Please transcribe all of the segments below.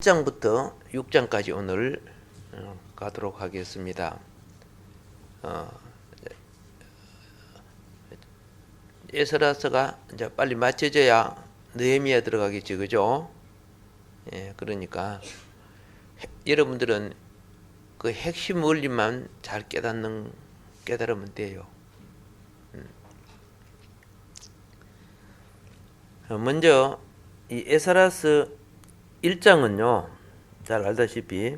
1장부터 6장까지 오늘 가도록 하겠습니다. 에스라서가 이제 빨리 맞춰져야 느헤미야 들어가겠지, 그죠? 예, 그러니까 여러분들은 그 핵심 원리만 잘 깨달으면 돼요. 먼저 이 에스라서 1장은요, 잘 알다시피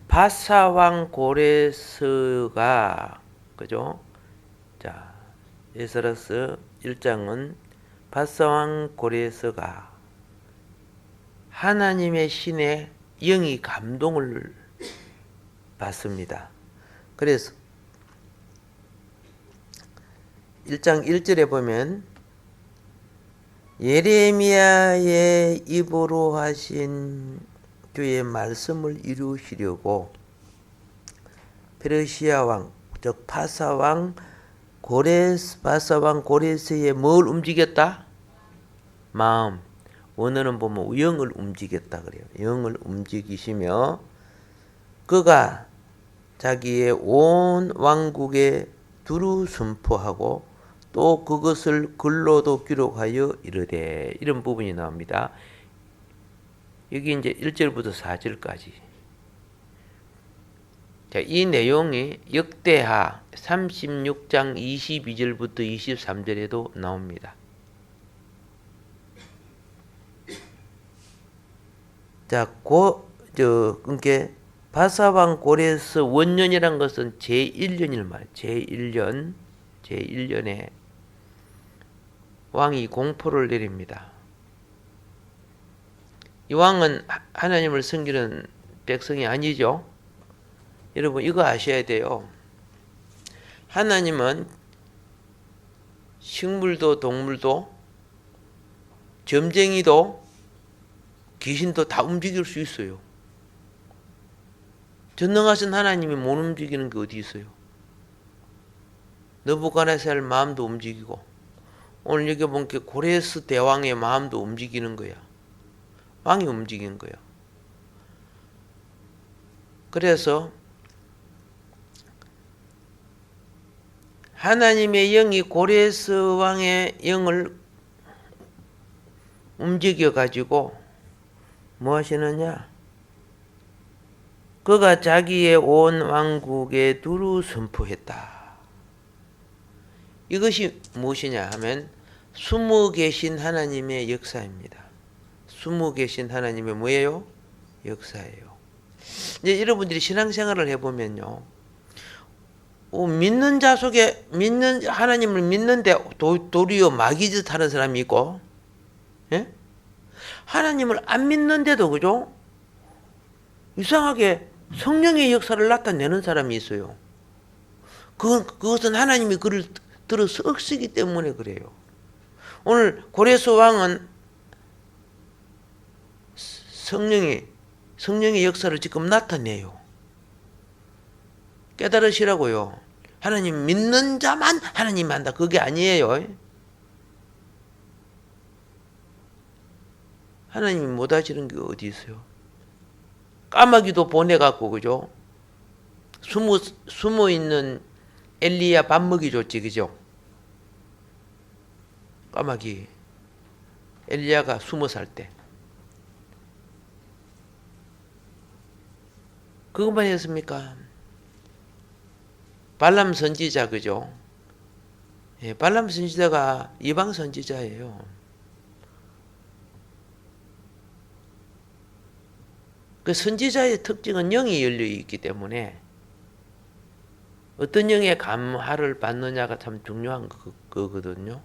바사왕 고레스가, 그죠? 자, 에스라서 1장은 바사왕 고레스가 하나님의 신에 영이 감동을 받습니다. 그래서 1장 1절에 보면 예레미야의 입으로 하신 주의 말씀을 이루시려고 페르시아 왕, 즉 바사왕 고레스의 뭘 움직였다? 마음. 원어는 보면 영을 움직였다 그래요. 영을 움직이시며 그가 자기의 온 왕국에 두루 선포하고 또 그것을 글로도 기록하여 이르되, 이런 부분이 나옵니다. 여기 이제 1절부터 4절까지. 자, 이 내용이 역대하 36장 22절부터 23절에도 나옵니다. 자, 그러니까 바사왕 고레스 원년이란 것은 제1년일 말이에요. 제1년에 왕이 공포를 내립니다. 이 왕은 하나님을 섬기는 백성이 아니죠. 여러분 이거 아셔야 돼요. 하나님은 식물도 동물도 점쟁이도 귀신도 다 움직일 수 있어요. 전능하신 하나님이 못 움직이는 게 어디 있어요? 느부갓네살 마음도 움직이고 오늘 여기 보니까 고레스 대왕의 마음도 움직이는 거야. 왕이 움직인 거야. 그래서 하나님의 영이 고레스 왕의 영을 움직여 가지고 뭐 하시느냐? 그가 자기의 온 왕국에 두루 선포했다. 이것이 무엇이냐 하면 숨어 계신 하나님의 역사입니다. 숨어 계신 하나님의 뭐예요? 역사예요. 이제 여러분들이 신앙생활을 해보면요, 믿는 자 속에 하나님을 믿는데 도리어 마귀짓 하는 사람이 있고, 예? 하나님을 안 믿는데도, 그죠? 이상하게 성령의 역사를 나타내는 사람이 있어요. 그것은 하나님이 그를 들어 썩쓰기 때문에 그래요. 오늘 고레스 왕은 성령의 역사를 지금 나타내요. 깨달으시라고요. 하나님 믿는 자만 하나님 한다. 그게 아니에요. 하나님이 못 하시는 게 어디 있어요? 까마귀도 보내갖고, 그죠? 숨어 있는 엘리야 밥 먹이 줬지, 그죠? 까마귀. 엘리야가 숨어 살 때. 그것만 했습니까? 발람 선지자, 그죠? 예, 발람 선지자가 이방 선지자예요. 그 선지자의 특징은 영이 열려 있기 때문에 어떤 영의 감화를 받느냐가 참 중요한 거거든요.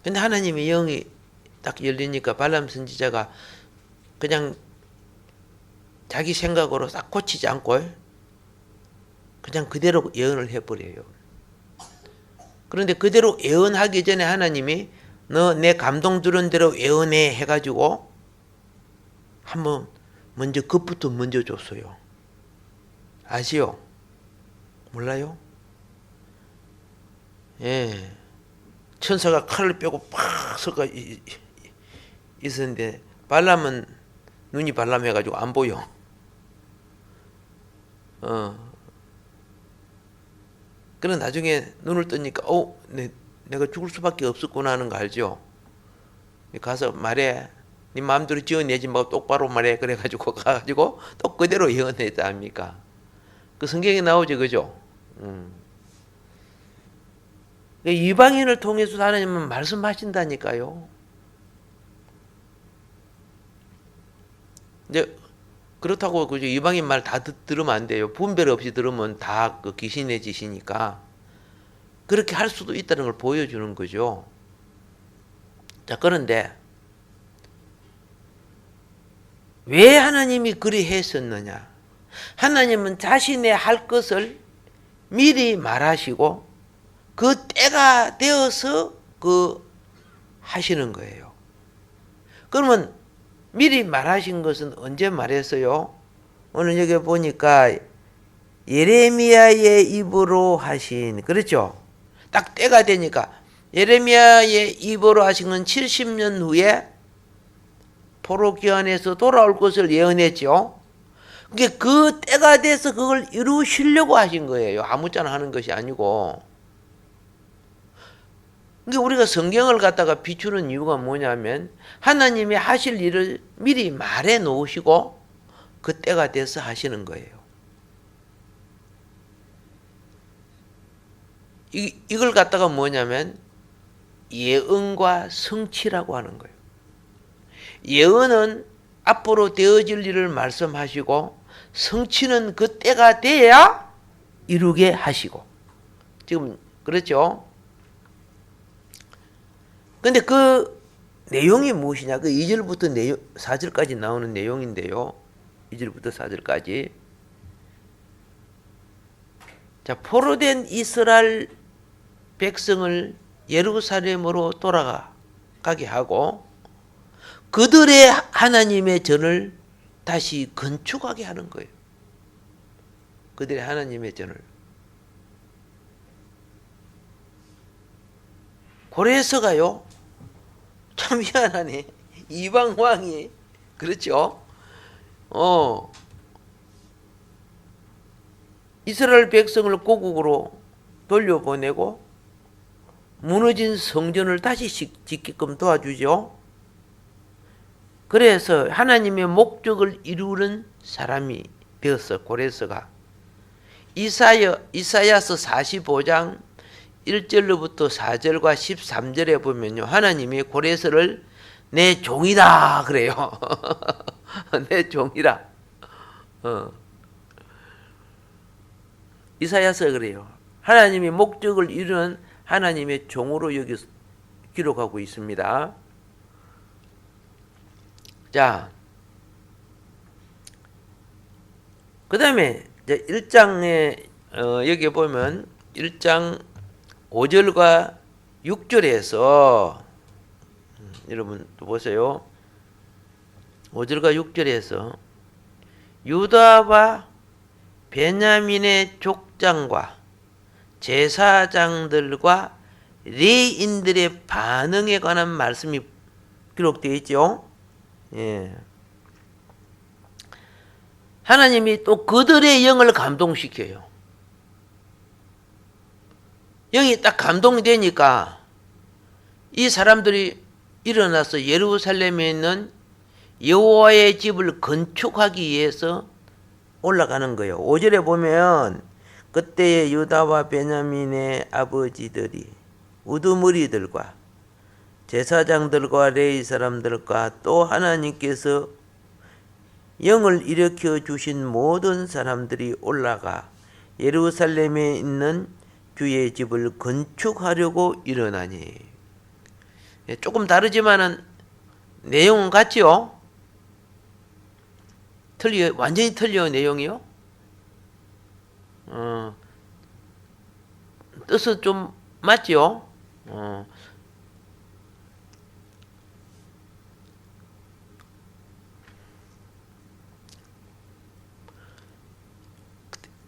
근데 하나님의 영이 딱 열리니까 발람 선지자가 그냥 자기 생각으로 싹 고치지 않고 그냥 그대로 예언을 해버려요. 그런데 그대로 예언하기 전에 하나님이 너 내 감동 주는 대로 예언해 해가지고 한번 먼저 그것부터 먼저 줬어요. 아시오? 몰라요? 예. 천사가 칼을 빼고 팍 섞어 있었는데 발람은 눈이 발람해가지고 안 보여. 그런 나중에 눈을 뜨니까 내가 죽을 수밖에 없었구나 하는 거 알죠? 가서 말해. 네 마음대로 지어내지 말고 똑바로 말해. 그래가지고 가가지고 또 그대로 예언했다 합니까? 그 성경에 나오죠, 그죠? 이방인을 통해서 하나님은 말씀하신다니까요. 이제 그렇다고 그죠? 이방인 말 다 들으면 안 돼요. 분별 없이 들으면 다 그 귀신의 짓이니까 그렇게 할 수도 있다는 걸 보여주는 거죠. 자, 그런데 왜 하나님이 그리 했었느냐? 하나님은 자신의 할 것을 미리 말하시고 그 때가 되어서 하시는 거예요. 그러면 미리 말하신 것은 언제 말했어요? 오늘 여기 보니까 예레미야의 입으로 하신, 그렇죠? 딱 때가 되니까 예레미야의 입으로 하신 건 70년 후에 포로기환에서 돌아올 것을 예언했죠. 그게 그 때가 돼서 그걸 이루시려고 하신 거예요. 아무짝나 하는 것이 아니고. 그러니까 우리가 성경을 갖다가 비추는 이유가 뭐냐면 하나님이 하실 일을 미리 말해 놓으시고 그 때가 돼서 하시는 거예요. 이걸 갖다가 뭐냐면 예언과 성취라고 하는 거예요. 예언은 앞으로 되어질 일을 말씀하시고 성취는 그 때가 돼야 이루게 하시고. 지금 그렇죠? 근데 그 내용이 무엇이냐? 그 2절부터 4절까지 나오는 내용인데요. 2절부터 4절까지. 자, 포로된 이스라엘 백성을 예루살렘으로 돌아가게 하고 그들의 하나님의 전을 다시 건축하게 하는 거예요. 그들의 하나님의 전을. 고레서가요, 참 희한하네. 이방 왕이, 그렇죠? 이스라엘 백성을 고국으로 돌려보내고 무너진 성전을 다시 짓게끔 도와주죠. 그래서 하나님의 목적을 이루는 사람이 되었어, 고레서가. 이사야서 45장 1절로부터 4절과 13절에 보면요, 하나님이 고레서를 내 종이다 그래요. 내 종이라. 이사야서 그래요. 하나님이 목적을 이루는 하나님의 종으로 여기 기록하고 있습니다. 자, 그 다음에 1장에 여기 보면 1장 5절과 6절에서 여러분 또 보세요. 5절과 6절에서 유다와 베냐민의 족장과 제사장들과 레위인들의 반응에 관한 말씀이 기록되어 있죠. 예. 하나님이 또 그들의 영을 감동시켜요. 영이 딱 감동되니까 이 사람들이 일어나서 예루살렘에 있는 여호와의 집을 건축하기 위해서 올라가는 거예요. 5절에 보면 그때의 유다와 베냐민의 아버지들이 우두머리들과 제사장들과 레위 사람들과 또 하나님께서 영을 일으켜 주신 모든 사람들이 올라가 예루살렘에 있는 주의 집을 건축하려고 일어나니. 조금 다르지만은 내용은 같죠? 완전히 틀려 내용이요. 뜻은 좀 맞죠?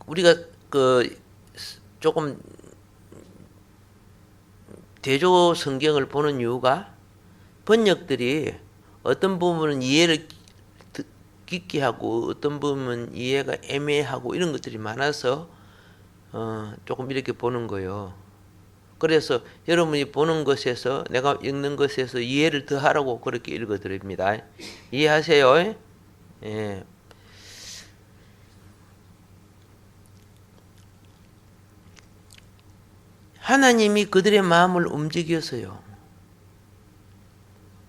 우리가 조금 대조 성경을 보는 이유가 번역들이 어떤 부분은 이해를 깊게 하고 어떤 부분은 이해가 애매하고 이런 것들이 많아서 조금 이렇게 보는 거예요. 그래서 여러분이 보는 것에서 내가 읽는 것에서 이해를 더 하라고 그렇게 읽어드립니다. 이해하세요? 예. 하나님이 그들의 마음을 움직여서요.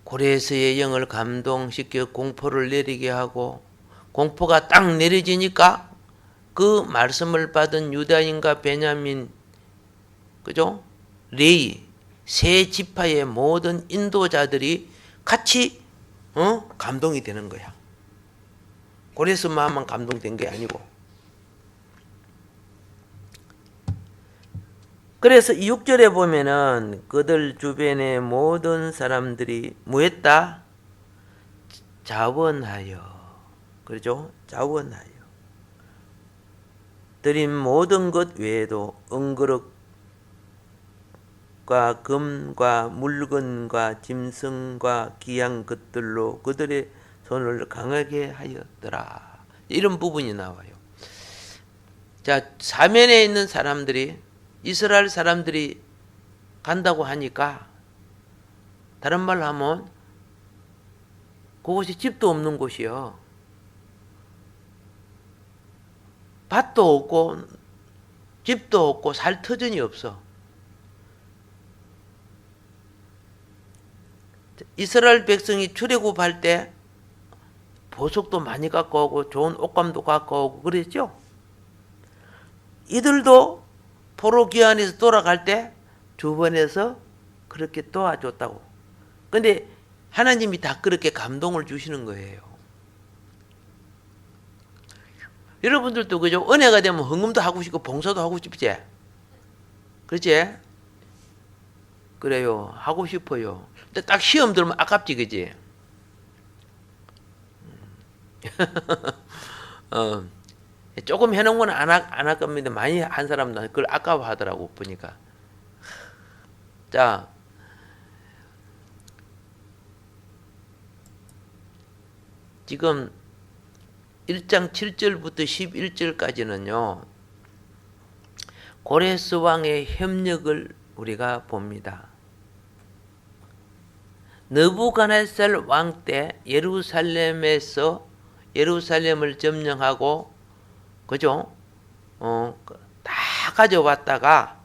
고레스의 영을 감동시켜 공포를 내리게 하고 공포가 딱 내려지니까 그 말씀을 받은 유다인과 베냐민, 그죠? 레위, 세 지파의 모든 인도자들이 같이 감동이 되는 거야. 고레스 마음만 감동된 게 아니고. 그래서 6절에 보면은 그들 주변의 모든 사람들이 뭐 했다? 자원하여. 그렇죠? 자원하여. 드린 모든 것 외에도 은그릇과 금과 물건과 짐승과 귀한 것들로 그들의 손을 강하게 하였더라. 이런 부분이 나와요. 자, 사면에 있는 사람들이 이스라엘 사람들이 간다고 하니까 다른 말로 하면 그곳이 집도 없는 곳이요. 밭도 없고 집도 없고 살 터전이 없어. 이스라엘 백성이 출애굽할 때 보석도 많이 갖고 오고 좋은 옷감도 갖고 오고 그랬죠. 이들도 포로 귀환에서 돌아갈 때 주변에서 그렇게 도와줬다고. 근데 하나님이 다 그렇게 감동을 주시는 거예요. 여러분들도 그죠? 은혜가 되면 헌금도 하고 싶고 봉사도 하고 싶지? 그렇지? 그래요. 하고 싶어요. 근데 딱 시험 들면 아깝지, 그지? 조금 해놓은 건 안 할 겁니다. 많이 한 사람도 그걸 아까워하더라고, 보니까. 자, 지금 1장 7절부터 11절까지는요. 고레스 왕의 협력을 우리가 봅니다. 느부갓네살 왕 때 예루살렘을 점령하고 그죠? 다 가져왔다가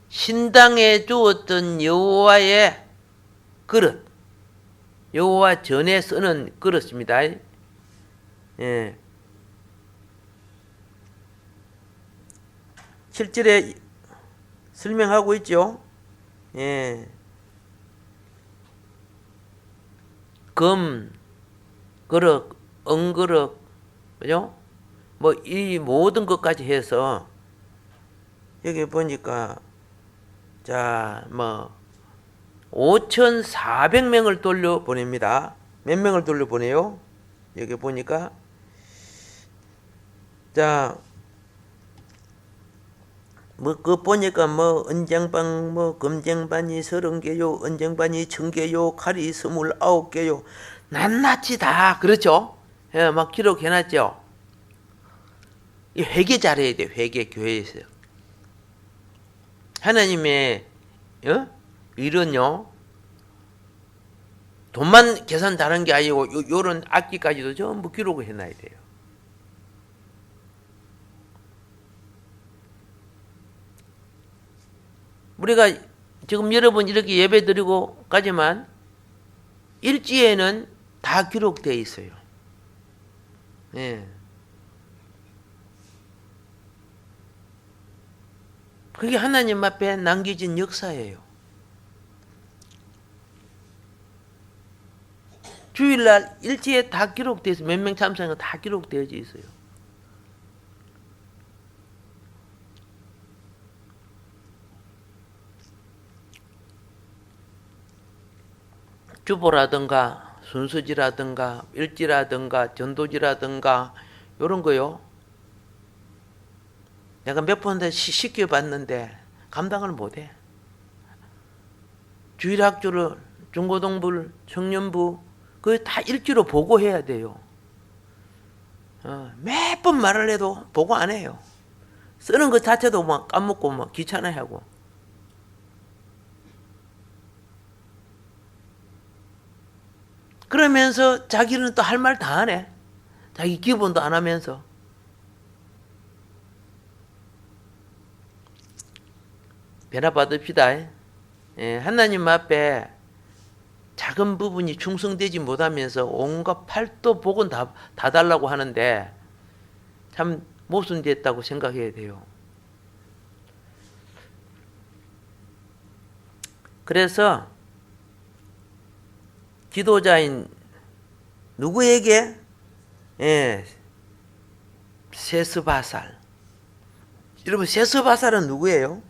신당에 주었던 여호와의 그릇, 여호와 전에 쓰는 그릇입니다. 예. 7절에 설명하고 있죠. 예. 금, 그릇, 은그릇, 그죠? 뭐 이 모든 것까지 해서 여기 보니까 자, 뭐 5,400명을 돌려보냅니다. 몇 명을 돌려보내요? 여기 보니까 자, 뭐 그 보니까 뭐 은쟁반 뭐 금쟁반이 30개요, 은쟁반이 1,000개요, 칼이 29개요. 낱낱이 다 그렇죠? 예, 막 기록해놨죠. 이 회개 잘해야 돼. 회개 교회에서. 하나님의 일은요. 돈만 계산 다른 게 아니고 요런 악기까지도 전부 기록을 해놔야 돼요. 우리가 지금 여러분 이렇게 예배 드리고 까지만 일지에는 다 기록되어 있어요. 예. 그게 하나님 앞에 남겨진 역사예요. 주일날 일지에 다 기록되어 있어요. 몇 명 참석한 거 다 기록되어 있어요. 주보라든가 순서지라든가 일지라든가 전도지라든가 이런 거요. 내가 몇 번 시켜봤는데 감당을 못해. 주일학교를 중고등부, 청년부 그거 다 일지로 보고해야 돼요. 몇 번 말을 해도 보고 안 해요. 쓰는 것 자체도 막 까먹고 막 귀찮아하고. 그러면서 자기는 또 할 말 다 하네. 자기 기본도 안 하면서. 변화 받읍시다. 예, 하나님 앞에 작은 부분이 충성되지 못하면서 온갖 팔도 복은 다 달라고 하는데 참 모순됐다고 생각해야 돼요. 그래서 지도자인 누구에게 세스바살. 여러분 세스바살은 누구예요?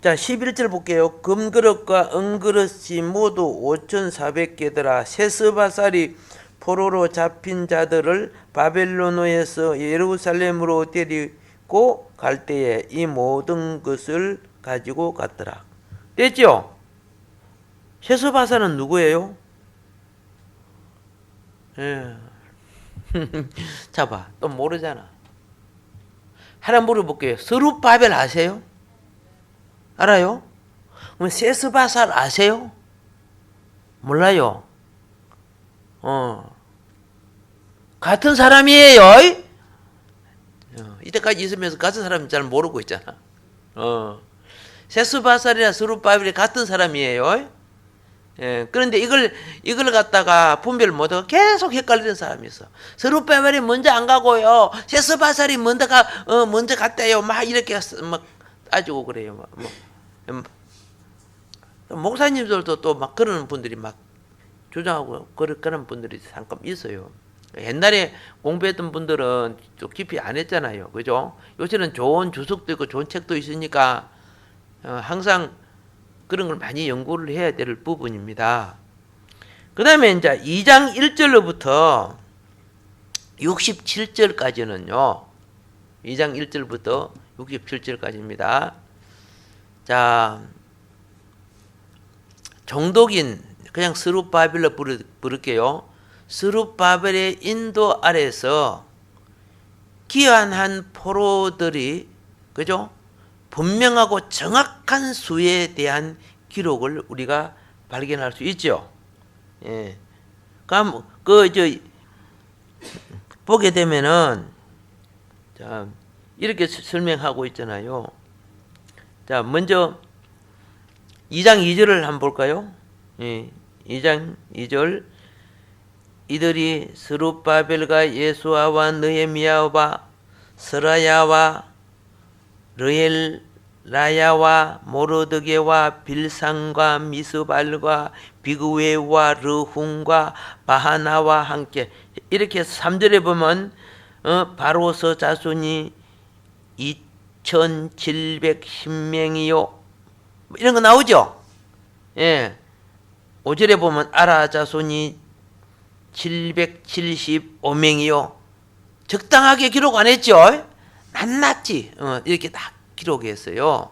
자 11절 볼게요. 금그릇과 은그릇이 모두 5,400개더라. 세스바살이 포로로 잡힌 자들을 바벨론에서 예루살렘으로 데리고 갈 때에 이 모든 것을 가지고 갔더라. 됐죠? 세스바살은 누구예요? 자 봐, 또 모르잖아. 하나 물어볼게요. 스룹바벨 아세요? 알아요? 그럼 세스바살 아세요? 몰라요. 같은 사람이에요. 이때까지 있으면서 같은 사람인 잘 모르고 있잖아. 세스바살이나 스룹바벨이 같은 사람이에요. 그런데 이걸 갖다가 분별 못하고 계속 헷갈리는 사람이 있어. 스룹바벨이 먼저 안 가고요. 세스바살이 먼저 갔대요. 막 이렇게 막 따지고 그래요. 목사님들도 또 막 그러는 분들이 막 주장하고 그런 분들이 잠깐 있어요. 옛날에 공부했던 분들은 좀 깊이 안 했잖아요. 그죠? 요새는 좋은 주석도 있고 좋은 책도 있으니까 항상 그런 걸 많이 연구를 해야 될 부분입니다. 그 다음에 이제 2장 1절로부터 67절까지는요. 2장 1절부터 67절까지입니다. 자, 정독인 그냥 스룹바벨로 부를게요. 스룹바벨의 인도 아래서 귀환한 포로들이 그죠? 분명하고 정확한 수에 대한 기록을 우리가 발견할 수 있죠. 예. 그럼 보게 되면은 자, 이렇게 설명하고 있잖아요. 자, 먼저 2장 2절을 한번 볼까요? 예. 2장 2절 이들이 스룹바벨과 예수아와 느헤미야와 스라야와 르엘라야와 모르드게와 빌상과 미스발과 비그웨와 르훈과 바하나와 함께 이렇게 3절에 보면 바로서 자손이 2,710명이요 이런 거 나오죠. 예. 5절에 보면 아라 자손이 775명이요. 적당하게 기록 안 했죠. 낱낱이 이렇게 다 기록했어요.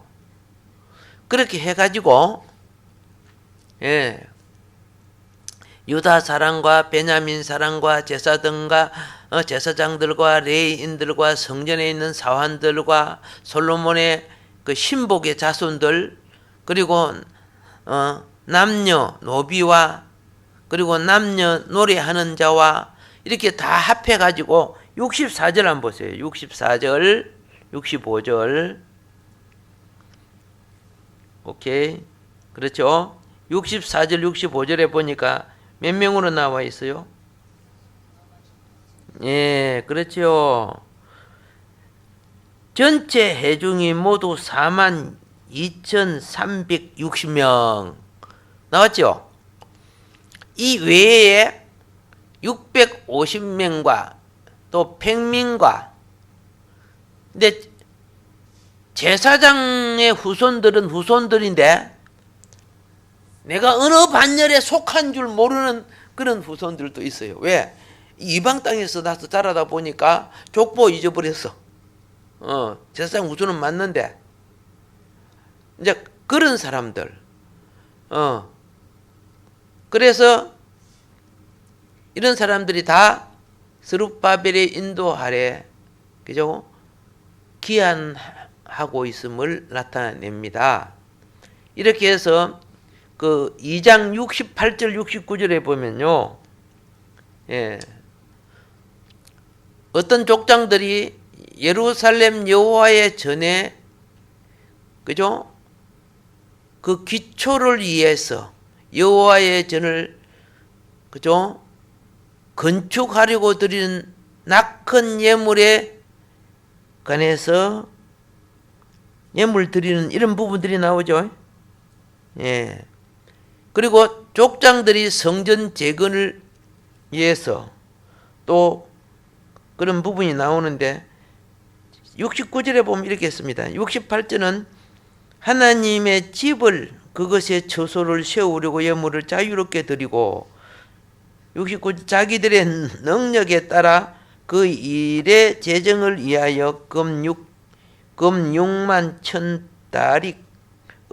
그렇게 해가지고 예, 유다 사람과 베냐민 사람과 제사장들과 레위인들과 성전에 있는 사환들과 솔로몬의 그 신복의 자손들 그리고 남녀 노비와 그리고 남녀 노래하는 자와 이렇게 다 합해가지고 64절 한번 보세요. 64절, 65절. 오케이. 그렇죠? 64절, 65절에 보니까 몇 명으로 나와 있어요? 예, 그렇죠. 전체 회중이 모두 42,360명 나왔죠? 이 외에 650명과 또 백민과 근데 제사장의 후손들은 후손들인데 내가 어느 반열에 속한 줄 모르는 그런 후손들도 있어요. 왜? 이방 땅에서 나서 자라다 보니까 족보 잊어버렸어. 제사장 후손은 맞는데 이제 그런 사람들. 그래서 이런 사람들이 다 스룹바벨의 인도 아래, 그죠? 기한하고 있음을 나타냅니다. 이렇게 해서 그 2장 68절 69절에 보면요. 예. 어떤 족장들이 예루살렘 여호와의 전에, 그죠? 그 기초를 위해서 여호와의 전을, 그죠? 건축하려고 드리는 낙헌 예물에 관해서 예물 드리는 이런 부분들이 나오죠. 예. 그리고 족장들이 성전 재건을 위해서 또 그런 부분이 나오는데 69절에 보면 이렇게 했습니다. 68절은 하나님의 집을, 그것의 처소를 세우려고 예물을 자유롭게 드리고, 69절 자기들의 능력에 따라 그 일의 재정을 위하여 금 6만 1,000다릭,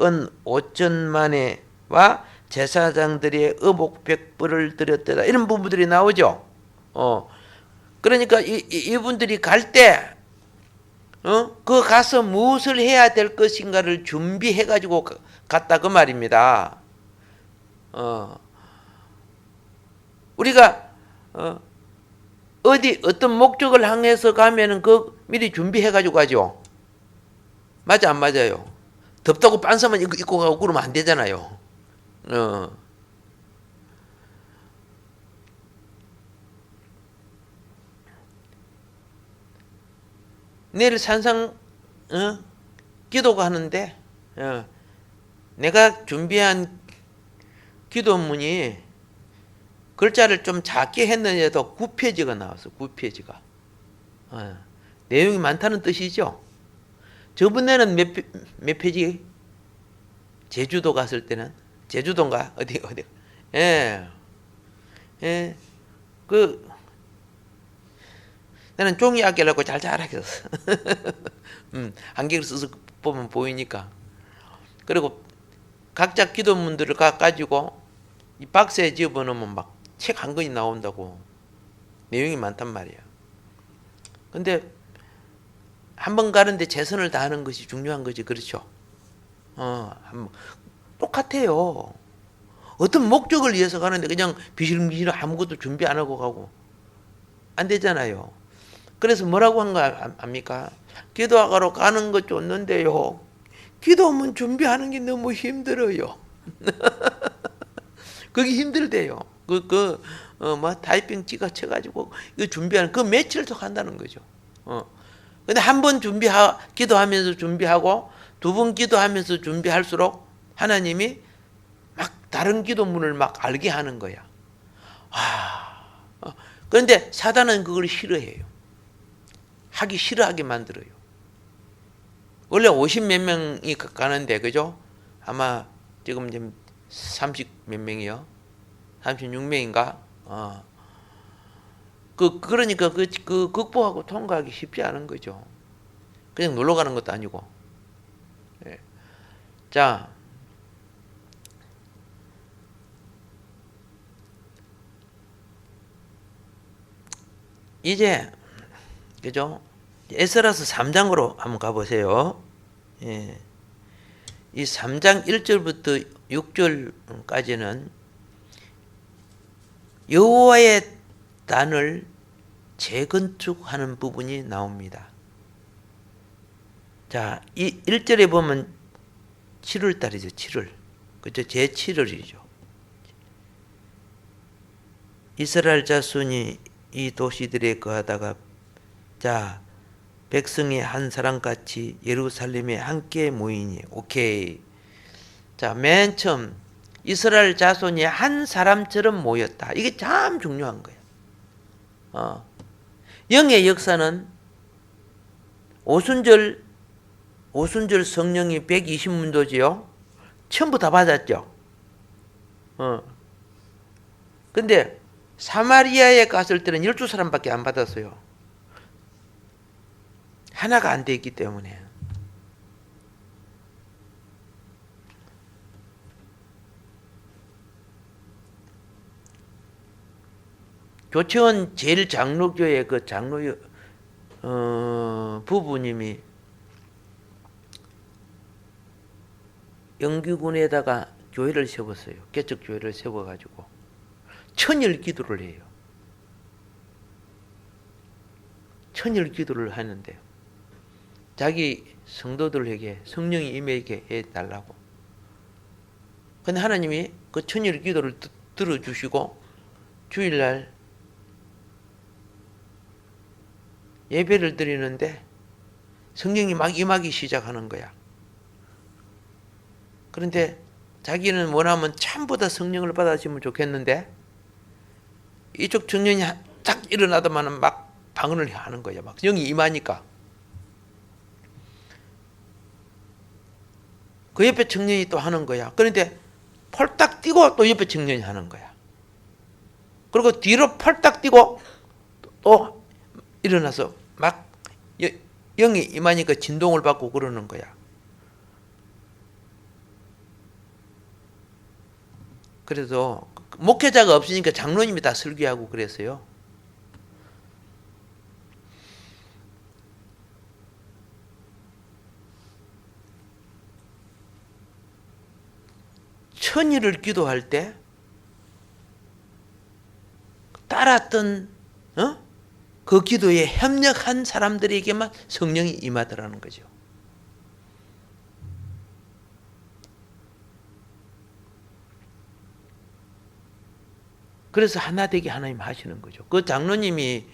은 5천만에와 제사장들의 의복 100불을 드렸더라. 이런 부분들이 나오죠. 그러니까 이분들이 갈 때, 그 가서 무엇을 해야 될 것인가를 준비해 가지고 갔다 그 말입니다. 우리가 어디 어떤 목적을 향해서 가면은 그 미리 준비해 가지고 가죠. 맞아 안 맞아요? 덥다고 빤스만 입고 가고 그러면 안 되잖아요. 내일 산상 기도가 하는데 내가 준비한 기도문이 글자를 좀 작게 했는데도 9페이지가 나왔어. 9페이지가. 내용이 많다는 뜻이죠. 저번에는 몇 페이지? 제주도 갔을 때는 제주도인가 어디 예. 나는 종이 아끼려고 잘하게 썼어. 안경을 써서 보면 보이니까. 그리고 각자 기도문들을 가지고 이 박스에 집어넣으면 막 책 한 권이 나온다고. 내용이 많단 말이야. 근데 한 번 가는데 최선을 다하는 것이 중요한 거지, 그렇죠? 똑같아요. 어떤 목적을 위해서 가는데 그냥 비실비실 아무것도 준비 안 하고 가고 안 되잖아요. 그래서 뭐라고 한 거 압니까? 기도하러 가는 거 좋는데요. 기도문 준비하는 게 너무 힘들어요. 그게 힘들대요. 타이핑 찍어쳐가지고 이거 준비하는 그 며칠도 간다는 거죠. 근데 한 번 기도하면서 준비하고 두 번 기도하면서 준비할수록 하나님이 막 다른 기도문을 막 알게 하는 거야. 그런데 사단은 그걸 싫어해요. 하기 싫어하게 만들어요. 원래 50몇 명이 가는데, 그죠? 아마 지금 30 몇 명이요? 36명인가? 그러니까 그 극복하고 통과하기 쉽지 않은 거죠. 그냥 놀러 가는 것도 아니고. 예. 자, 이제 그죠? 에스라서 3장으로 한번 가보세요. 예. 이 3장 1절부터 6절까지는 여호와의 단을 재건축하는 부분이 나옵니다. 자, 이 1절에 보면 7월 달이죠. 7월. 그죠? 제7월이죠. 이스라엘 자손이 이 도시들에 거하다가 자, 백성이 한 사람같이 예루살렘에 함께 모이니. 오케이. 자, 맨 처음 이스라엘 자손이 한 사람처럼 모였다. 이게 참 중요한 거예요. 영의 역사는 오순절 성령이 120문도지요. 전부 다 받았죠. 근데 사마리아에 갔을 때는 12사람밖에 안 받았어요. 하나가 안 돼 있기 때문에. 조치원 제일 장로교회 그 장로 부부님이 영규군에다가 교회를 세웠어요. 개척교회를 세워가지고 천일 기도를 해요. 천일 기도를 하는데요. 자기 성도들에게 성령이 임하게 해달라고. 근데 하나님이 그 천일 기도를 들어주시고 주일날 예배를 드리는데 성령이 막 임하기 시작하는 거야. 그런데 자기는 원하면 참보다 성령을 받아주면 좋겠는데 이쪽 청년이 딱 일어나더만 막 방언을 하는 거야. 막 영이 임하니까. 그 옆에 청년이 또 하는 거야. 그런데 펄딱 뛰고 또 옆에 청년이 하는 거야. 그리고 뒤로 펄딱 뛰고 또 일어나서 막 영이 임하니까 진동을 받고 그러는 거야. 그래서 목회자가 없으니까 장로님이 다 설교하고 그랬어요. 천일을 기도할 때 따랐던 그 기도에 협력한 사람들에게만 성령이 임하더라는 거죠. 그래서 하나 되게 하나님 하시는 거죠. 그 장로님이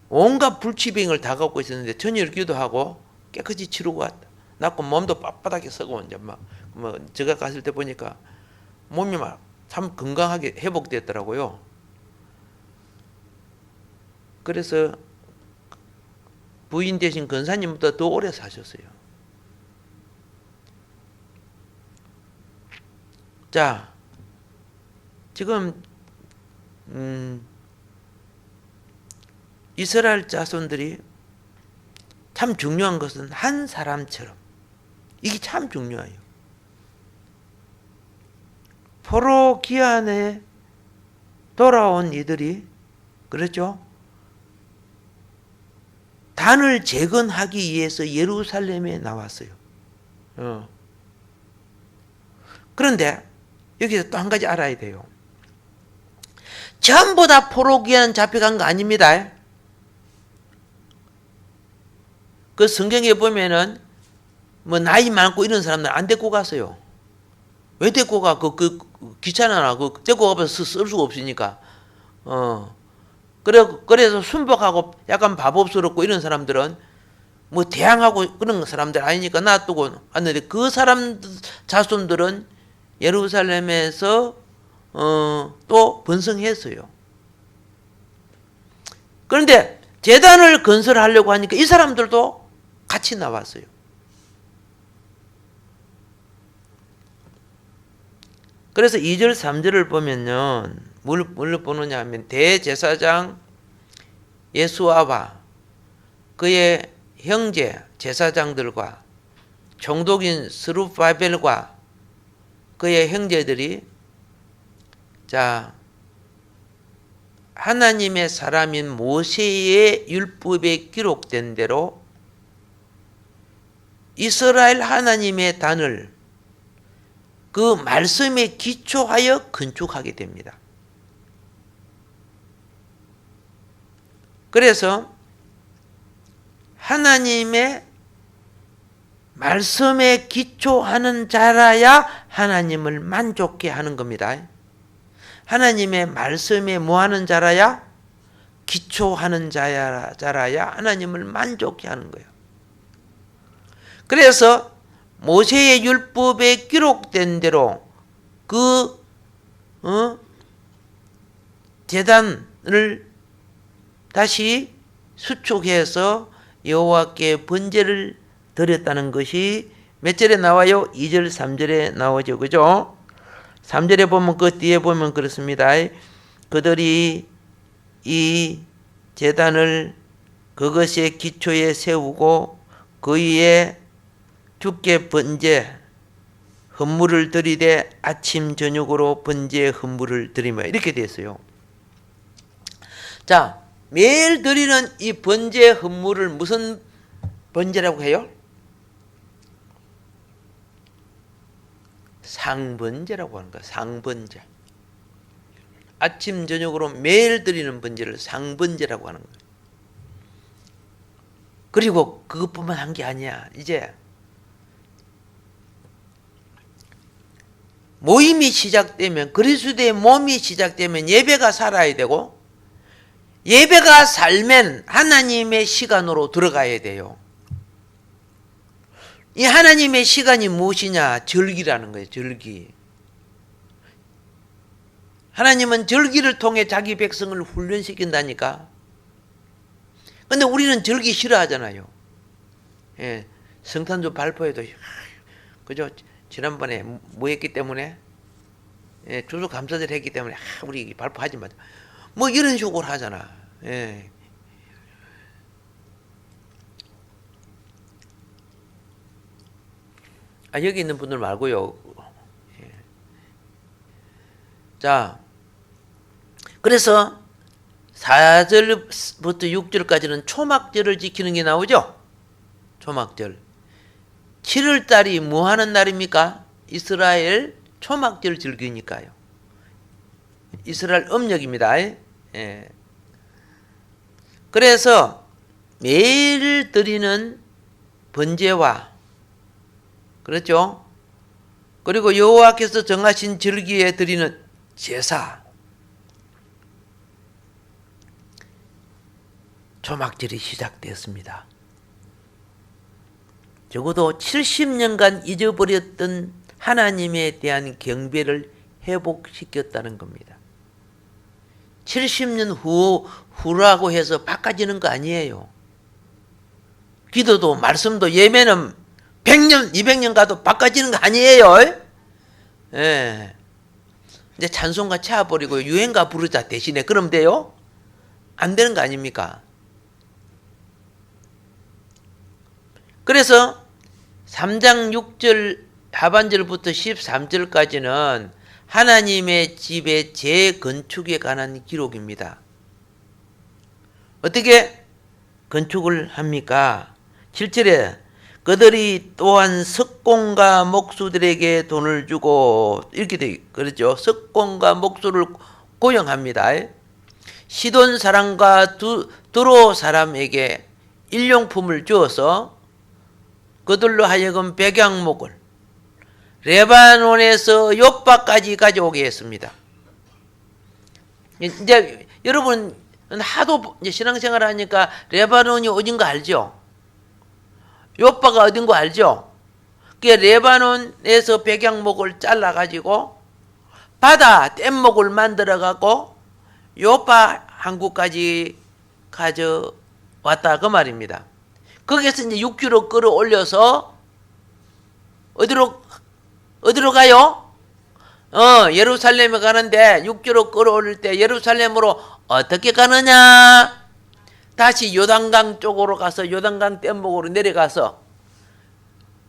온갖 불치병을 다 갖고 있었는데 천일 기도하고 깨끗이 치르고 왔다. 낳고 몸도 빳빳하게 서고 이제 막 제가 갔을 때 보니까 몸이 막 참 건강하게 회복됐더라고요. 그래서 부인 대신 권사님보다 더 오래 사셨어요. 자, 지금 이스라엘 자손들이 참 중요한 것은 한 사람처럼, 이게 참 중요해요. 포로 기한에 돌아온 이들이, 그렇죠? 단을 재건하기 위해서 예루살렘에 나왔어요. 그런데 여기서 또 한 가지 알아야 돼요. 전부 다 포로 기한 잡혀간 거 아닙니다. 그 성경에 보면은 뭐 나이 많고 이런 사람들 안 데리고 갔어요. 왜 데리고 가? 귀찮아. 데리고 가서 쓸 수가 없으니까. 그래서 순복하고 약간 바보스럽고 이런 사람들은 뭐 대항하고 그런 사람들 아니니까 놔두고 왔는데 그 사람 자손들은 예루살렘에서 또 번성했어요. 그런데 제단을 건설하려고 하니까 이 사람들도 같이 나왔어요. 그래서 2절 3절을 보면요, 뭘 보느냐 하면 대제사장 예수아와 그의 형제 제사장들과 총독인 스룹바벨과 그의 형제들이 자 하나님의 사람인 모세의 율법에 기록된 대로 이스라엘 하나님의 단을 그 말씀에 기초하여 건축하게 됩니다. 그래서 하나님의 말씀에 기초하는 자라야 하나님을 만족해 하는 겁니다. 하나님의 말씀에 뭐하는 자라야? 기초하는 자라야 하나님을 만족해 하는 거예요. 그래서 모세의 율법에 기록된 대로 그 제단을 다시 수축해서 여호와께 번제를 드렸다는 것이 몇 절에 나와요? 2절 3절에 나오죠. 그죠? 3절에 보면 그 뒤에 보면 그렇습니다. 그들이 이 제단을 그것의 기초에 세우고 그 위에 주께 번제 헌물을 드리되 아침 저녁으로 번제 헌물을 드리며 이렇게 됐어요. 자, 매일 드리는 이 번제 헌물을 무슨 번제라고 해요? 상번제라고 하는 거야. 상번제. 아침 저녁으로 매일 드리는 번제를 상번제라고 하는 거예요. 그리고 그것뿐만 한 게 아니야. 이제 모임이 시작되면, 그리스도의 몸이 시작되면 예배가 살아야 되고, 예배가 살면 하나님의 시간으로 들어가야 돼요. 이 하나님의 시간이 무엇이냐? 절기라는 거예요. 절기. 하나님은 절기를 통해 자기 백성을 훈련시킨다니까. 근데 우리는 절기 싫어하잖아요. 예, 성탄절 발표에도 그죠? 지난번에 뭐 했기 때문에, 예, 추수감사절 했기 때문에 우리 발표하지 마. 뭐 이런 식으로 하잖아. 예. 여기 있는 분들 말고요. 예. 자, 그래서 4절부터 6절까지는 초막절을 지키는 게 나오죠. 초막절. 7월달이 뭐 하는 날입니까? 이스라엘 초막절 즐기니까요. 이스라엘 음력입니다. 예. 그래서 매일 드리는 번제와, 그렇죠? 그리고 여호와께서 정하신 절기에 드리는 제사, 초막절이 시작되었습니다. 적어도 70년간 잊어버렸던 하나님에 대한 경배를 회복시켰다는 겁니다. 70년 후라고 해서 바꿔지는 거 아니에요. 기도도 말씀도 예배는 100년, 200년 가도 바꿔지는 거 아니에요. 예. 이제 찬송가 채워버리고 유행가 부르자 대신에 그러면 돼요? 안 되는 거 아닙니까? 그래서 3장 6절 하반절부터 13절까지는 하나님의 집의 재건축에 관한 기록입니다. 어떻게 건축을 합니까? 7절에 그들이 또한 석공과 목수들에게 돈을 주고, 이렇게 돼 그렇죠. 석공과 목수를 고용합니다. 시돈 사람과 두로 사람에게 일용품을 주어서 그들로 하여금 백양목을 레바논에서 요바까지 가져오게 했습니다. 이제 여러분 하도 이제 신앙생활을 하니까 레바논이 어딘 거 알죠? 요바가 어딘 거 알죠? 그 레바논에서 백양목을 잘라 가지고 바다 뗏목을 만들어 갖고 요바 항구까지 가져왔다 그 말입니다. 거기서 이제 6km 끌어올려서 어디로 가요? 예루살렘에 가는데 6km 끌어올릴 때 예루살렘으로 어떻게 가느냐? 다시 요단강 쪽으로 가서 요단강 뗏목으로 내려가서,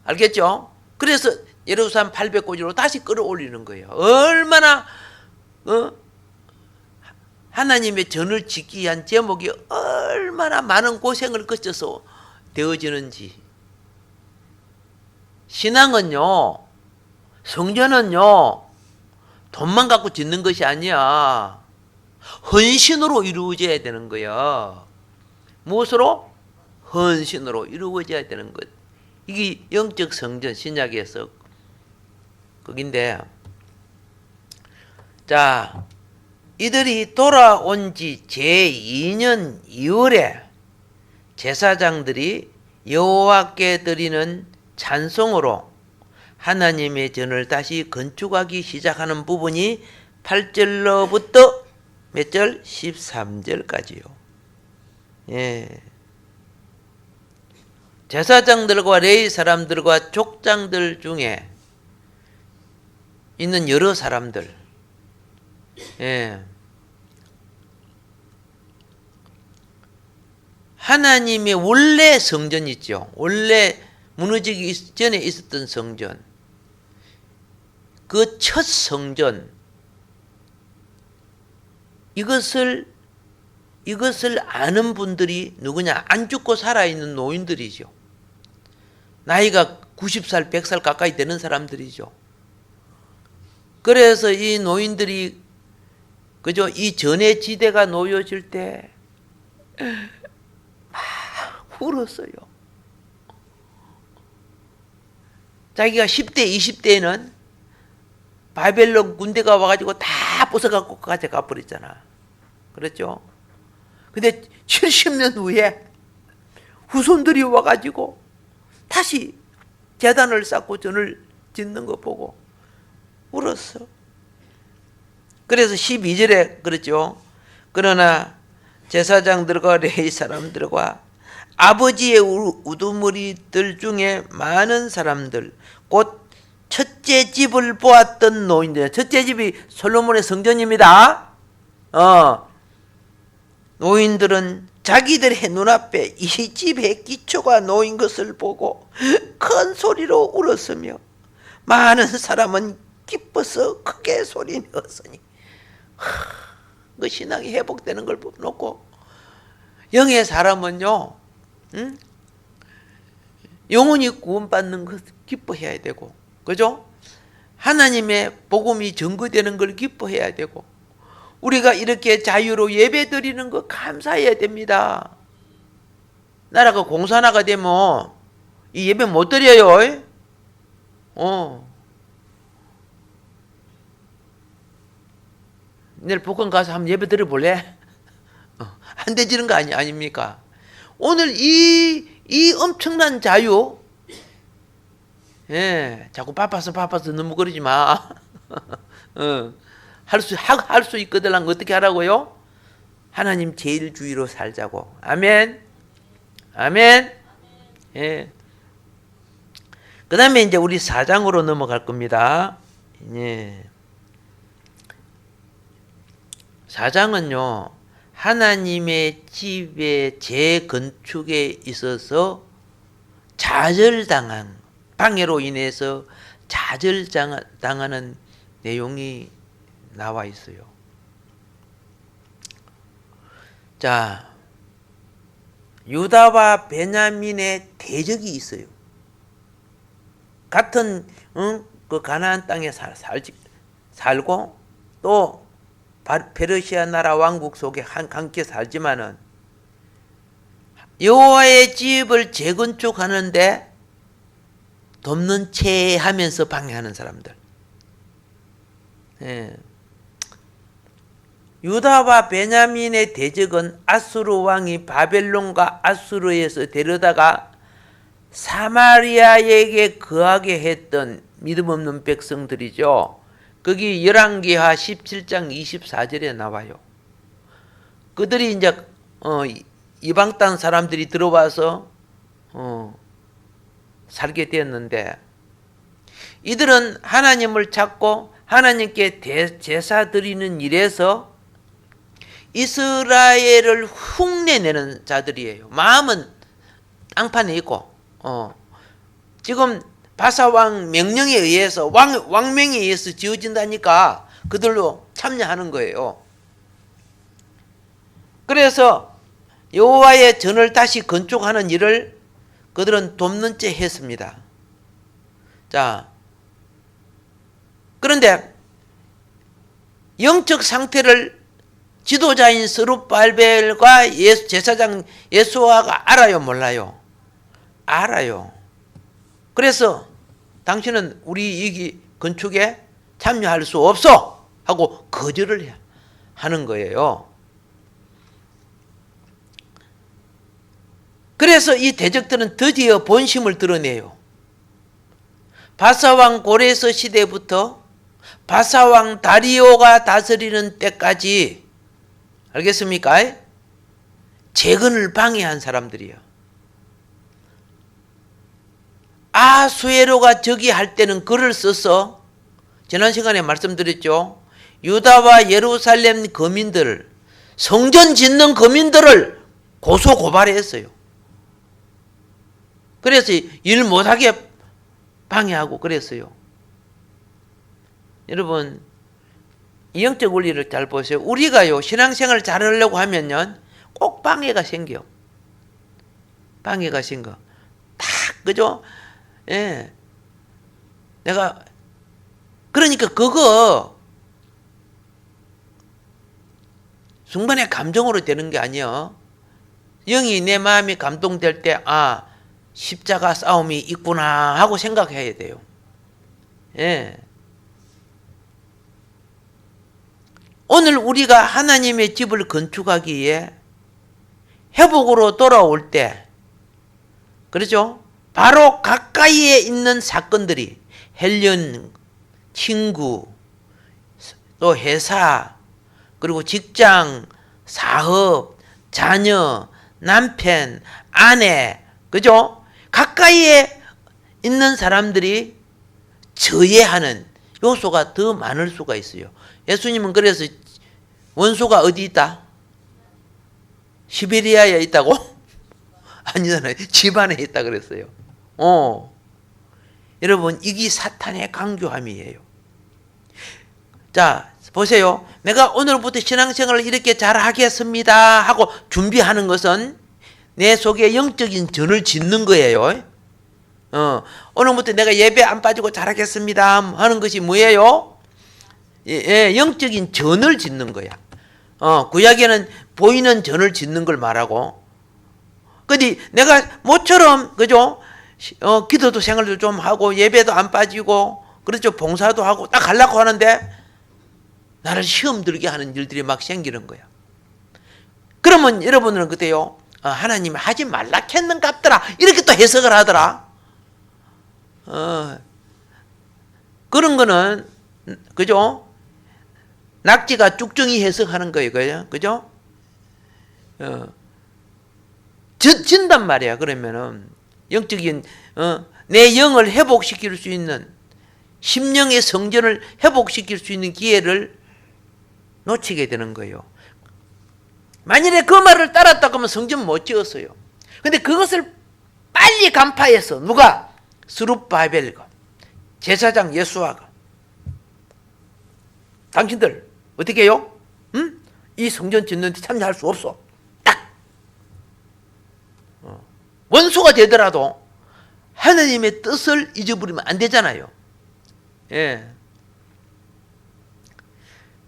알겠죠? 그래서 예루살렘 800고지로 다시 끌어올리는 거예요. 얼마나 하나님의 전을 짓기 위한 제목이 얼마나 많은 고생을 거쳐서 되어지는지. 신앙은요, 성전은요, 돈만 갖고 짓는 것이 아니야. 헌신으로 이루어져야 되는 거야. 무엇으로? 헌신으로 이루어져야 되는 것. 이게 영적 성전, 신약에서 거긴데, 자, 이들이 돌아온 지 제2년 2월에 제사장들이 여호와께 드리는 찬송으로 하나님의 전을 다시 건축하기 시작하는 부분이 8절로부터 몇 절? 13절까지요. 예. 제사장들과 레위 사람들과 족장들 중에 있는 여러 사람들, 예. 하나님의 원래 성전 있죠. 원래 무너지기 전에 있었던 성전. 그 첫 성전. 이것을 이것을 아는 분들이 누구냐? 안 죽고 살아있는 노인들이죠. 나이가 90살, 100살 가까이 되는 사람들이죠. 그래서 이 노인들이 그죠? 이 전해 지대가 놓여질 때 막 울었어요. 자기가 10대, 20대에는 바벨론 군대가 와가지고 다 부숴갖고 가져가 버렸잖아. 그렇죠? 근데 70년 후에 후손들이 와가지고 다시 제단을 쌓고 전을 짓는 거 보고 울었어. 그래서 12절에 그랬죠. 그러나 제사장들과 레위 사람들과 아버지의 우두머리들 중에 많은 사람들, 곧 첫째 집을 보았던 노인들, 첫째 집이 솔로몬의 성전입니다. 노인들은 자기들의 눈앞에 이 집의 기초가 놓인 것을 보고 큰 소리로 울었으며 많은 사람은 기뻐서 크게 소리 내었으니 그 신앙이 회복되는 걸 놓고 영의 사람은요, 영혼이 구원받는 것 기뻐해야 되고, 그죠? 하나님의 복음이 증거되는 걸 기뻐해야 되고, 우리가 이렇게 자유로 예배 드리는 거 감사해야 됩니다. 나라가 공산화가 되면 이 예배 못 드려요. 내일 북한 가서 한번 예배 드려볼래? 안 되지는 거 아닙니까? 오늘 이 엄청난 자유, 자꾸 바빠서 너무 그러지 마. 할 수 있거든. 어떻게 하라고요? 하나님 제일주의로 살자고. 아멘. 아멘. 예. 그 다음에 이제 우리 4장으로 넘어갈 겁니다. 예. 4장은요, 하나님의 집의 재건축에 있어서 좌절당한, 방해로 인해서 좌절당하는 내용이 나와 있어요. 자, 유다와 베냐민의 대적이 있어요. 같은 그 가나안 땅에 살고 또 페르시아 나라 왕국 속에 함께 살지만은 여호와의 집을 재건축하는데 돕는 채 하면서 방해하는 사람들. 예. 유다와 베냐민의 대적은 아수르 왕이 바벨론과 아수르에서 데려다가 사마리아에게 거하게 했던 믿음 없는 백성들이죠. 거기 열왕기하 17장 24절에 나와요. 그들이 이제 이방 땅 사람들이 들어와서 살게 되었는데, 이들은 하나님을 찾고 하나님께 제사 드리는 일에서 이스라엘을 흉내내는 자들이에요. 마음은 땅판에 있고, 지금 바사왕 명령에 의해서 왕명에 의해서 지어진다니까 그들로 참여하는 거예요. 그래서 여호와의 전을 다시 건축하는 일을 그들은 돕는 채 했습니다. 자, 그런데 영적 상태를 지도자인 스룹발벨과 제사장 예수아가 알아요, 몰라요? 알아요. 그래서 당신은 우리 이 건축에 참여할 수 없어 하고 거절을 하는 거예요. 그래서 이 대적들은 드디어 본심을 드러내요. 바사왕 고레스 시대부터 바사왕 다리오가 다스리는 때까지, 알겠습니까? 재건을 방해한 사람들이요. 아수에로가 저기 할 때는 글을 써서, 지난 시간에 말씀드렸죠. 유다와 예루살렘 거민들, 성전 짓는 거민들을 고소 고발했어요. 그래서 일 못하게 방해하고 그랬어요. 여러분, 이 영적 원리를 잘 보세요. 우리가요, 신앙생활 잘하려고 하면요, 꼭 방해가 생겨. 방해가 생겨. 딱, 그죠? 예. 내가, 그러니까 그거, 순간의 감정으로 되는 게 아니야. 영이 내 마음이 감동될 때, 아, 십자가 싸움이 있구나 하고 생각해야 돼요. 예. 오늘 우리가 하나님의 집을 건축하기 위해 회복으로 돌아올 때, 그렇죠? 바로 가까이에 있는 사건들이 헬련, 친구, 또 회사, 그리고 직장, 사업, 자녀, 남편, 아내, 그죠? 가까이에 있는 사람들이 저해하는 요소가 더 많을 수가 있어요. 예수님은 그래서 원수가 어디 있다? 시베리아에 있다고? 아니잖아요. 집안에 있다 그랬어요. 여러분, 이게 사탄의 강교함이에요. 자, 보세요. 내가 오늘부터 신앙생활을 이렇게 잘 하겠습니다 하고 준비하는 것은 내 속에 영적인 전을 짓는 거예요. 오늘부터 내가 예배 안 빠지고 잘 하겠습니다 하는 것이 뭐예요? 영적인 전을 짓는 거야. 구약에는 보이는 전을 짓는 걸 말하고, 근데 내가 모처럼, 그죠? 기도도 생활도 좀 하고, 예배도 안 빠지고, 그렇죠? 봉사도 하고, 딱 하려고 하는데, 나를 시험 들게 하는 일들이 막 생기는 거야. 그러면 여러분들은 그때요, 하나님이 하지 말라 했는갑더라. 이렇게 또 해석을 하더라. 그런 거는, 그죠? 낙지가 쭉정이 해석하는 거예요. 그죠? 진단 말이야. 그러면은, 영적인, 내 영을 회복시킬 수 있는, 심령의 성전을 회복시킬 수 있는 기회를 놓치게 되는 거예요. 만일에 그 말을 따랐다 그러면 성전 못 지었어요. 근데 그것을 빨리 간파해서 누가? 스룹바벨과 제사장 예수아가, 당신들 어떻게 해요? 응? 이 성전 짓는데 참여할 수 없어. 딱 원수가 되더라도 하나님의 뜻을 잊어버리면 안 되잖아요. 예.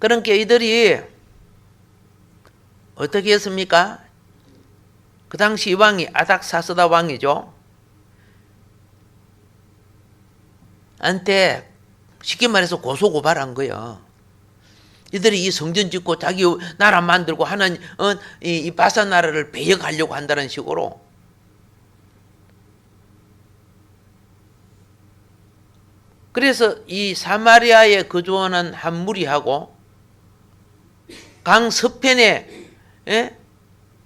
그러니까 이들이 어떻게 했습니까? 그 당시 왕이 아닥사스다 왕이죠. 한테 쉽게 말해서 고소고발한 거예요. 이들이 이 성전 짓고 자기 나라 만들고 하는 이 바산 나라를 배역하려고 한다는 식으로. 그래서 이 사마리아에 거주하는 한 무리하고 강 서편에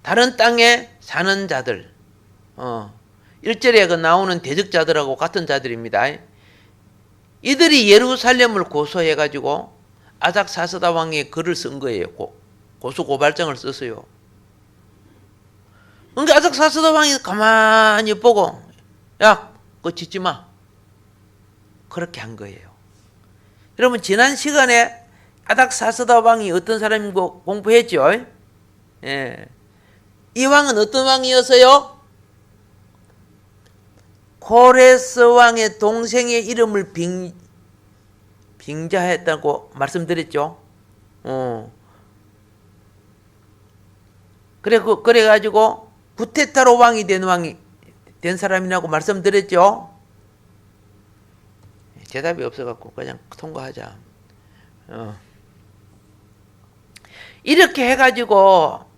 다른 땅에 사는 자들, 1절에 그 나오는 대적자들하고 같은 자들입니다. 이들이 예루살렘을 고소해가지고 아닥사스다 왕에 글을 쓴 거예요. 고소고발장을 썼어요. 그러니까 아닥사스다 왕이 가만히 보고, 야, 그거 짓지 마. 그렇게 한 거예요. 여러분, 지난 시간에 아닥사스다 왕이 어떤 사람인고 공부했죠? 예. 이 왕은 어떤 왕이었어요? 코레스 왕의 동생의 이름을 빙자했다고 말씀드렸죠. 그래가지고 구테타로 왕이 된 사람이라고 말씀드렸죠. 대답이 없어갖고 그냥 통과하자. 이렇게 해가지고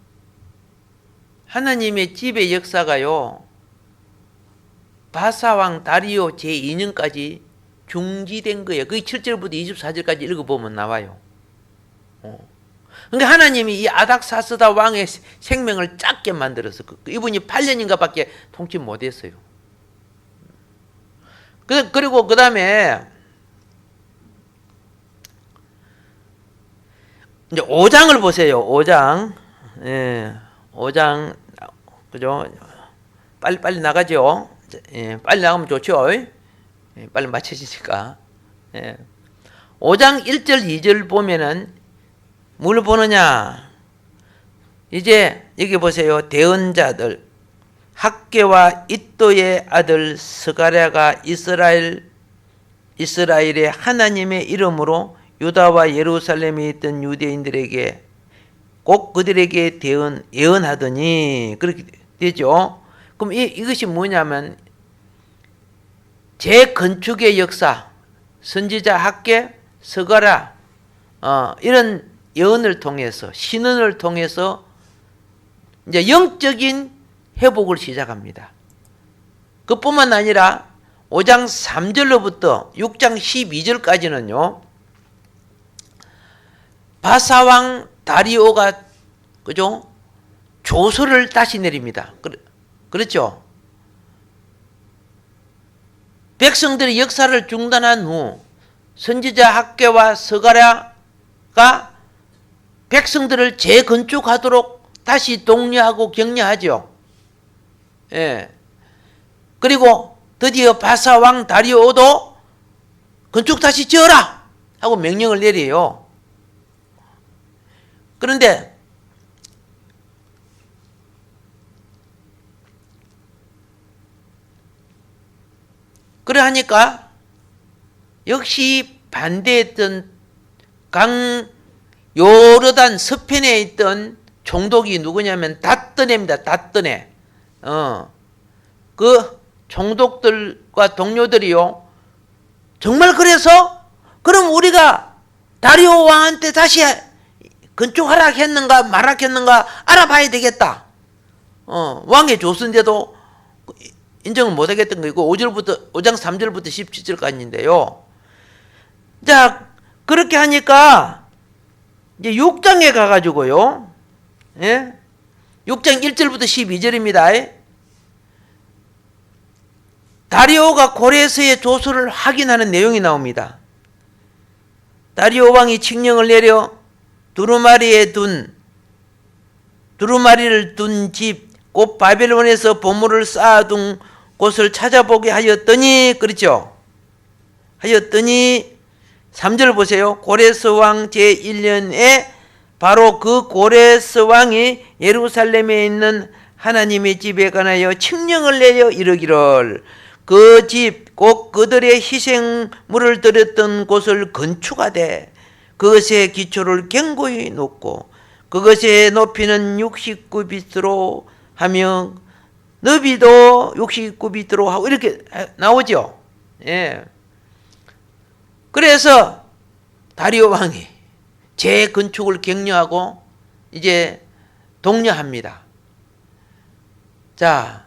하나님의 집의 역사가요, 바사왕 다리오 제2년까지 중지된 거예요. 그게 7절부터 24절까지 읽어보면 나와요. 그러니까 하나님이 이 아닥사스다 왕의 생명을 짧게 만들어서 이분이 8년인가 밖에 통치 못했어요. 그리고 그 다음에 이제 5장을 보세요. 5장. 예, 5장, 그죠? 빨리 나가죠. 예, 빨리 나가면 좋죠. 예, 빨리 맞춰지니까. 예. 5장 1절, 2절 보면은 뭘 보느냐? 이제 여기 보세요. 대언자들 학개와 이또의 아들 스가랴가 이스라엘의 하나님의 이름으로 유다와 예루살렘에 있던 유대인들에게 꼭 그들에게 예언하더니 그렇게 되죠. 그럼 이것이 뭐냐면 재건축의 역사, 선지자 학개, 스가랴 이런 예언을 통해서 신언을 통해서 이제 영적인 회복을 시작합니다. 그뿐만 아니라 5장 3절로부터 6장 12절까지는요. 바사왕 다리오가 그죠? 조서를 다시 내립니다. 그렇죠? 백성들의 역사를 중단한 후 선지자 학개와 스가랴가 백성들을 재건축하도록 다시 독려하고 격려하죠. 예. 그리고 드디어 바사왕 다리오도 건축 다시 지어라 하고 명령을 내려요. 그런데 그래 하니까 역시 반대했던 요르단 서편에 있던 총독이 누구냐면 닷드네입니다. 닷드네. 그 총독들과 동료들이요. 정말 그래서 그럼 우리가 다리오 왕한테 다시 건축하라 했는가 말라 했는가 알아봐야 되겠다. 왕의 조서인데도 인정을 못하겠던 거고 5장 3절부터 17절까지인데요. 자, 그렇게 하니까 이제 6장에 가가지고요. 예? 6장 1절부터 12절입니다. 다리오가 고레스의 조서를 확인하는 내용이 나옵니다. 다리오 왕이 칙령을 내려 두루마리를 둔 집, 곧 바벨론에서 보물을 쌓아둔 곳을 찾아보게 하였더니, 그렇죠? 하였더니, 3절 보세요. 고레스 왕 제1년에 바로 그 고레스 왕이 예루살렘에 있는 하나님의 집에 관하여 칙령을 내려 이르기를 그 집, 곧 그들의 희생물을 드렸던 곳을 건축하되 그것의 기초를 견고히 놓고 그것의 높이는 69비트로 하며 너비도 69비트로 하고 이렇게 나오죠. 예. 그래서 다리오 왕이 재건축을 격려하고 이제 독려합니다. 자,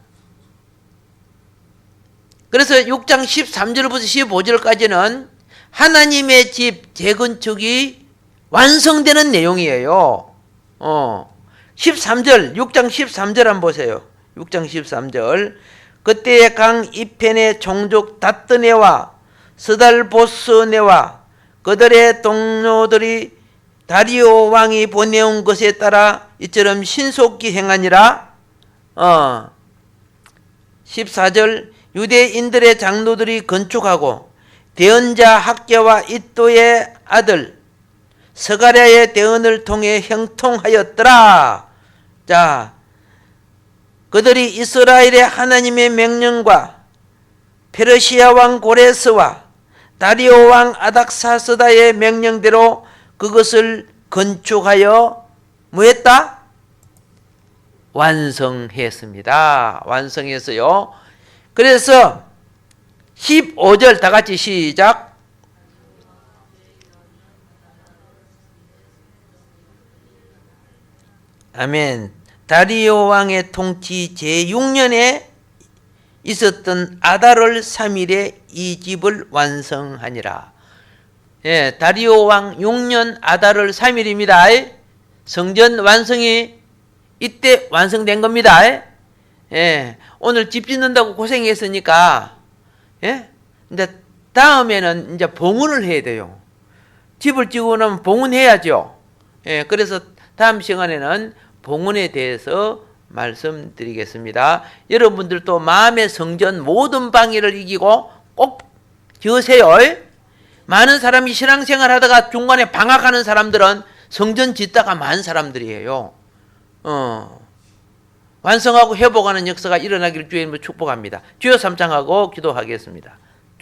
그래서 6장 13절부터 15절까지는 하나님의 집 재건축이 완성되는 내용이에요. 13절, 6장 13절 한번 보세요. 6장 13절. 그때의 강 이펜의 종족 닷드네와 스달보스네와 그들의 동료들이 다리오 왕이 보내온 것에 따라 이처럼 신속히 행하니라. 14절. 유대인들의 장로들이 건축하고 대언자 학개와 이또의 아들 스가랴의 대언을 통해 형통하였더라. 자, 그들이 이스라엘의 하나님의 명령과 페르시아 왕 고레스와 다리오 왕 아닥사스다의 명령대로 그것을 건축하여 뭐했다? 완성했습니다. 완성했어요. 그래서 15절 다 같이 시작. 아멘. 다리오 왕의 통치 제6년에 있었던 아달월 3일에 이 집을 완성하니라. 예, 다리오 왕 6년 아달월 3일입니다. 성전 완성이 이때 완성된 겁니다. 예, 오늘 집 짓는다고 고생했으니까, 예, 근데 다음에는 이제 봉헌을 해야 돼요. 집을 짓고 나면 봉헌해야죠. 예, 그래서 다음 시간에는 봉헌에 대해서 말씀드리겠습니다. 여러분들도 마음의 성전 모든 방해를 이기고 꼭 지으세요. 많은 사람이 신앙생활 하다가 중간에 방학하는 사람들은 성전 짓다가 만 사람들이에요. 완성하고 회복하는 역사가 일어나기를 주의 이름으로 축복합니다. 주여 삼창하고 기도하겠습니다.